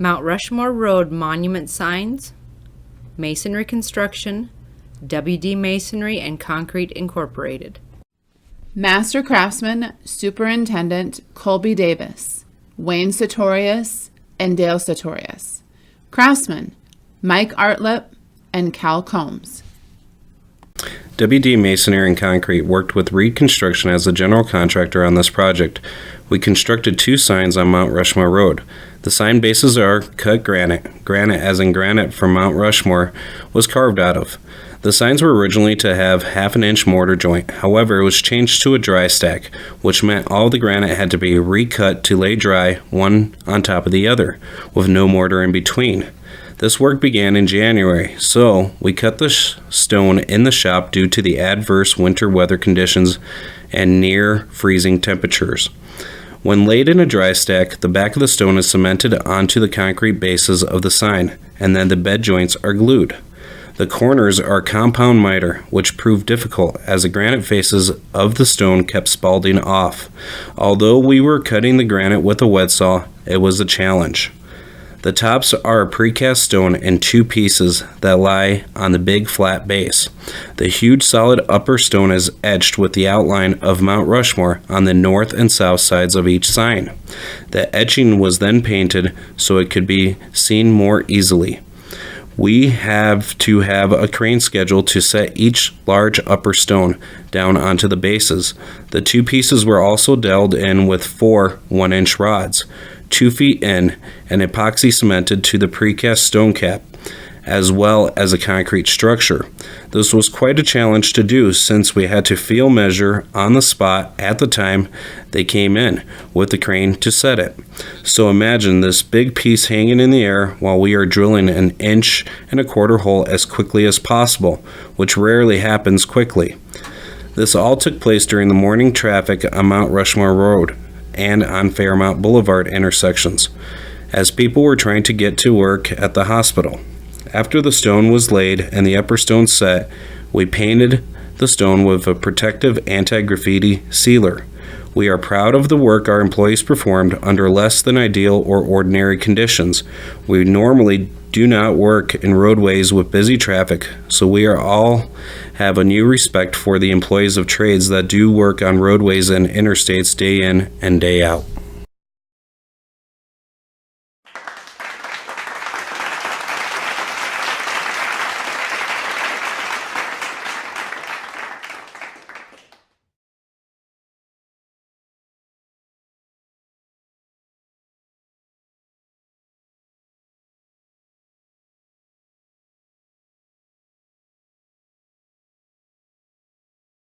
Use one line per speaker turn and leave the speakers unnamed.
Mount Rushmore Road monument signs, Masonry Construction, WD Masonry and Concrete Incorporated.
Master Craftsman, Superintendent Colby Davis, Wayne Sartorius, and Dale Sartorius. Craftsmen, Mike Artlip and Cal Komes.
WD Masonry and Concrete worked with Reed Construction as the general contractor on this project. We constructed 2 signs on Mount Rushmore Road. The sign bases are cut granite. Granite, as in granite from Mount Rushmore, was carved out of. The signs were originally to have 1/2 inch mortar joint. However, it was changed to a dry stack, which meant all the granite had to be recut to lay dry, one on top of the other, with no mortar in between. This work began in January, so we cut the stone in the shop due to the adverse winter weather conditions and near freezing temperatures. When laid in a dry stack, the back of the stone is cemented onto the concrete bases of the sign, and then the bed joints are glued. The corners are compound miter, which proved difficult as the granite faces of the stone kept spalding off. Although we were cutting the granite with a wet saw, it was a challenge. The tops are a precast stone in 2 pieces that lie on the big flat base. The huge solid upper stone is etched with the outline of Mount Rushmore on the north and south sides of each sign. The etching was then painted so it could be seen more easily. We have to have a crane schedule to set each large upper stone down onto the bases. The 2 pieces were also doweled in with 4 1-inch rods, 2 feet in, and epoxy cemented to the precast stone cap, as well as a concrete structure. This was quite a challenge to do since we had to feel measure on the spot at the time they came in with the crane to set it. So imagine this big piece hanging in the air while we are drilling an 1.25 inch hole as quickly as possible, which rarely happens quickly. This all took place during the morning traffic on Mount Rushmore Road and on Fairmount Boulevard intersections, as people were trying to get to work at the hospital. After the stone was laid and the upper stone set, we painted the stone with a protective anti-graffiti sealer. We are proud of the work our employees performed under less than ideal or ordinary conditions. We normally do not work in roadways with busy traffic, so we are all have a new respect for the employees of trades that do work on roadways and interstates day in and day out.